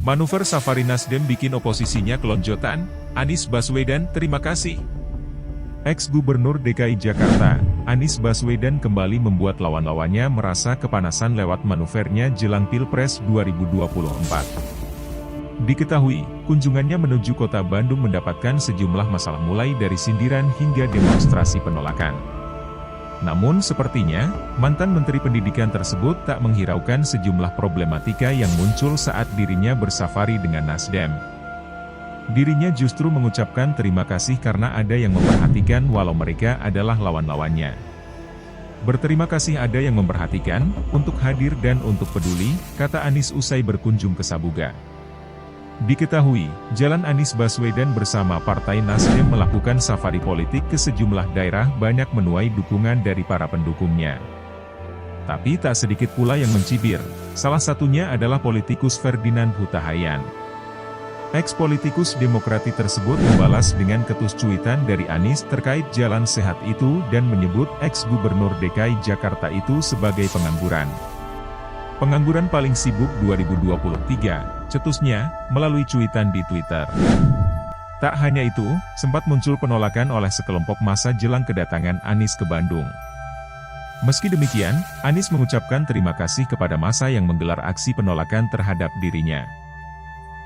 Manuver safari Nasdem bikin oposisinya kelonjotan, Anies Baswedan terima kasih. Ex-Gubernur DKI Jakarta, Anies Baswedan kembali membuat lawan-lawannya merasa kepanasan lewat manuvernya jelang Pilpres 2024. Diketahui, kunjungannya menuju kota Bandung mendapatkan sejumlah masalah mulai dari sindiran hingga demonstrasi penolakan. Namun sepertinya, mantan Menteri Pendidikan tersebut tak menghiraukan sejumlah problematika yang muncul saat dirinya bersafari dengan Nasdem. Dirinya justru mengucapkan terima kasih karena ada yang memperhatikan walau mereka adalah lawan-lawannya. Berterima kasih ada yang memperhatikan, untuk hadir dan untuk peduli, kata Anies usai berkunjung ke Sabuga. Diketahui, jalan Anies Baswedan bersama Partai Nasdem melakukan safari politik ke sejumlah daerah banyak menuai dukungan dari para pendukungnya. Tapi tak sedikit pula yang mencibir, salah satunya adalah politikus Ferdinand Huta Hayan. Ex-politikus Demokrati tersebut membalas dengan ketus cuitan dari Anies terkait jalan sehat itu dan menyebut ex-Gubernur DKI Jakarta itu sebagai pengangguran. Pengangguran paling sibuk 2023, cetusnya, melalui cuitan di Twitter. Tak hanya itu, sempat muncul penolakan oleh sekelompok massa jelang kedatangan Anies ke Bandung. Meski demikian, Anies mengucapkan terima kasih kepada massa yang menggelar aksi penolakan terhadap dirinya.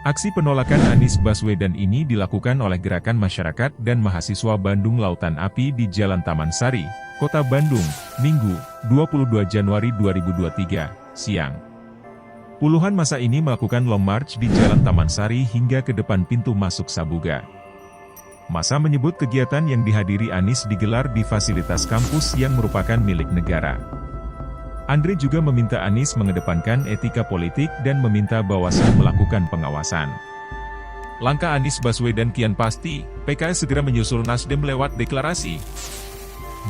Aksi penolakan Anies Baswedan ini dilakukan oleh gerakan masyarakat dan mahasiswa Bandung Lautan Api di Jalan Taman Sari, Kota Bandung, Minggu, 22 Januari 2023. Siang. Puluhan massa ini melakukan long march di Jalan Taman Sari hingga ke depan pintu masuk Sabuga. Massa menyebut kegiatan yang dihadiri Anies digelar di fasilitas kampus yang merupakan milik negara. Andre juga meminta Anies mengedepankan etika politik dan meminta Bawaslu melakukan pengawasan. Langkah Anies Baswedan kian pasti, PKS segera menyusul Nasdem lewat deklarasi.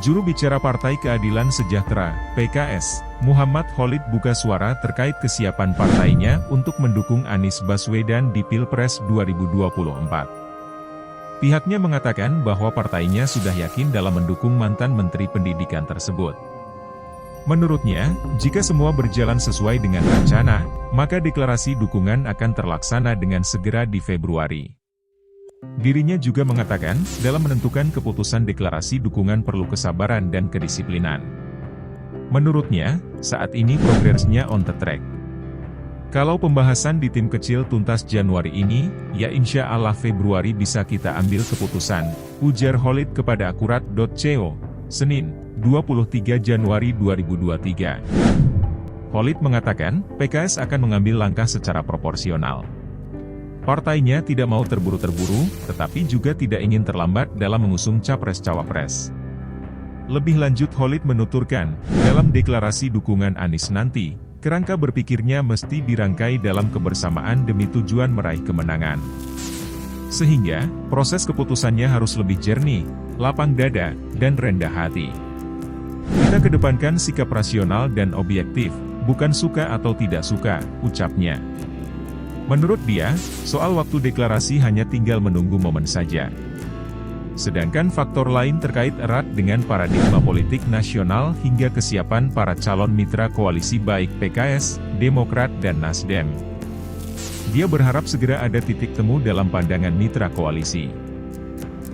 Juru bicara Partai Keadilan Sejahtera, PKS, Muhammad Khalid buka suara terkait kesiapan partainya untuk mendukung Anies Baswedan di Pilpres 2024. Pihaknya mengatakan bahwa partainya sudah yakin dalam mendukung mantan Menteri Pendidikan tersebut. Menurutnya, jika semua berjalan sesuai dengan rencana, maka deklarasi dukungan akan terlaksana dengan segera di Februari. Dirinya juga mengatakan, dalam menentukan keputusan deklarasi dukungan perlu kesabaran dan kedisiplinan. Menurutnya, saat ini progresnya on the track. Kalau pembahasan di tim kecil tuntas Januari ini, ya insya Allah Februari bisa kita ambil keputusan, ujar Khalid kepada Akurat.co, Senin, 23 Januari 2023. Khalid mengatakan, PKS akan mengambil langkah secara proporsional. Partainya tidak mau terburu-terburu, tetapi juga tidak ingin terlambat dalam mengusung capres-cawapres. Lebih lanjut Khalid menuturkan, dalam deklarasi dukungan Anies nanti, kerangka berpikirnya mesti dirangkai dalam kebersamaan demi tujuan meraih kemenangan. Sehingga, proses keputusannya harus lebih jernih, lapang dada, dan rendah hati. Kita kedepankan sikap rasional dan objektif, bukan suka atau tidak suka, ucapnya. Menurut dia, soal waktu deklarasi hanya tinggal menunggu momen saja. Sedangkan faktor lain terkait erat dengan paradigma politik nasional hingga kesiapan para calon mitra koalisi baik PKS, Demokrat dan Nasdem. Dia berharap segera ada titik temu dalam pandangan mitra koalisi.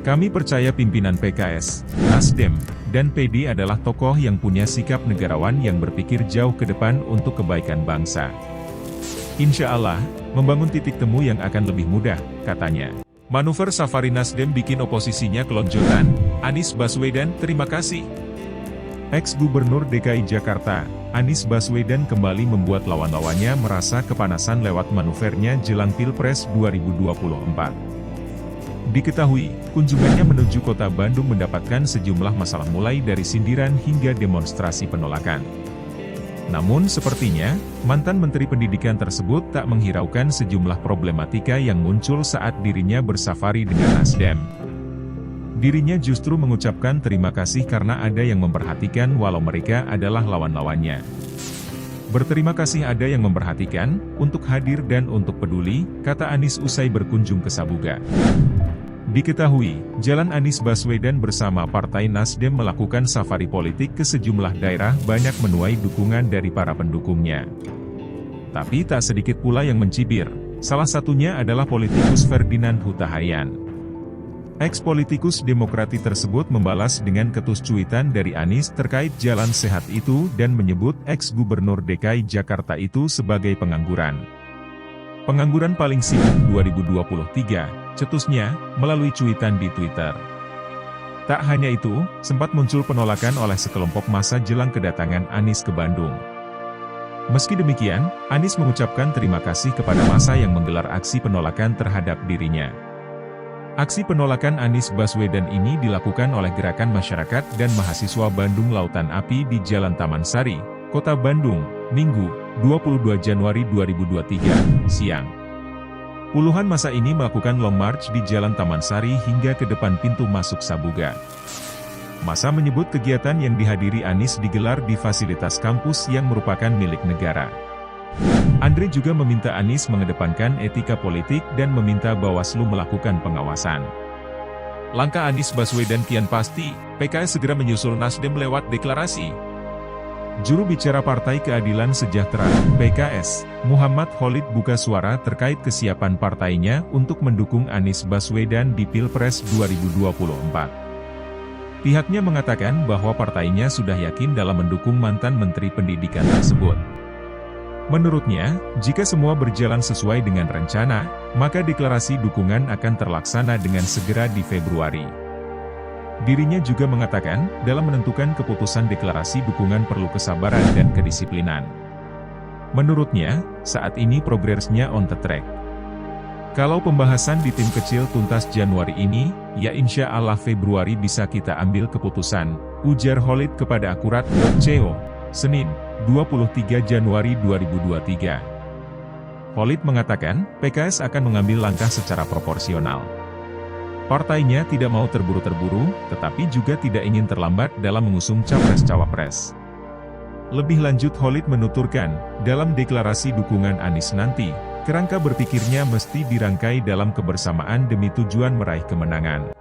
Kami percaya pimpinan PKS, Nasdem, dan PD adalah tokoh yang punya sikap negarawan yang berpikir jauh ke depan untuk kebaikan bangsa. Insya Allah, membangun titik temu yang akan lebih mudah, katanya. Manuver safari Nasdem bikin oposisinya kelonjotan, Anies Baswedan terima kasih. Ex-Gubernur DKI Jakarta, Anies Baswedan kembali membuat lawan-lawannya merasa kepanasan lewat manuvernya jelang Pilpres 2024. Diketahui, kunjungannya menuju kota Bandung mendapatkan sejumlah masalah mulai dari sindiran hingga demonstrasi penolakan. Namun sepertinya, mantan Menteri Pendidikan tersebut tak menghiraukan sejumlah problematika yang muncul saat dirinya bersafari dengan Nasdem. Dirinya justru mengucapkan terima kasih karena ada yang memperhatikan walau mereka adalah lawan-lawannya. Berterima kasih ada yang memperhatikan, untuk hadir dan untuk peduli, kata Anies usai berkunjung ke Sabuga. Diketahui, jalan Anies Baswedan bersama Partai Nasdem melakukan safari politik ke sejumlah daerah banyak menuai dukungan dari para pendukungnya. Tapi tak sedikit pula yang mencibir, Salah satunya adalah politikus Ferdinand Huta Hayan. Ex-politikus Demokrati tersebut membalas dengan ketus cuitan dari Anies terkait jalan sehat itu dan menyebut ex-gubernur DKI Jakarta itu sebagai pengangguran. Pengangguran paling sibuk 2023, cetusnya, melalui cuitan di Twitter. Tak hanya itu, sempat muncul penolakan oleh sekelompok massa jelang kedatangan Anies ke Bandung. Meski demikian, Anies mengucapkan terima kasih kepada massa yang menggelar aksi penolakan terhadap dirinya. Aksi penolakan Anies Baswedan ini dilakukan oleh gerakan masyarakat dan mahasiswa Bandung Lautan Api di Jalan Taman Sari, Kota Bandung, Minggu, 22 Januari 2023, siang. Puluhan massa ini melakukan long march di Jalan Taman Sari hingga ke depan pintu masuk Sabuga. Massa menyebut kegiatan yang dihadiri Anies digelar di fasilitas kampus yang merupakan milik negara. Andre juga meminta Anies mengedepankan etika politik dan meminta Bawaslu melakukan pengawasan. Langkah Anies Baswedan kian pasti, PKS segera menyusul Nasdem lewat deklarasi. Juru bicara Partai Keadilan Sejahtera, PKS, Muhammad Khalid buka suara terkait kesiapan partainya untuk mendukung Anies Baswedan di Pilpres 2024. Pihaknya mengatakan bahwa partainya sudah yakin dalam mendukung mantan Menteri Pendidikan tersebut. Menurutnya, jika semua berjalan sesuai dengan rencana, maka deklarasi dukungan akan terlaksana dengan segera di Februari. Dirinya juga mengatakan, dalam menentukan keputusan deklarasi dukungan perlu kesabaran dan kedisiplinan. Menurutnya, saat ini progresnya on the track. Kalau pembahasan di tim kecil tuntas Januari ini, ya insya Allah Februari bisa kita ambil keputusan, ujar Khalid kepada Akurat.co, Senin, 23 Januari 2023. Khalid mengatakan, PKS akan mengambil langkah secara proporsional. Partainya tidak mau terburu-terburu, tetapi juga tidak ingin terlambat dalam mengusung capres-cawapres. Lebih lanjut Khalid menuturkan, dalam deklarasi dukungan Anies nanti, kerangka berpikirnya mesti dirangkai dalam kebersamaan demi tujuan meraih kemenangan.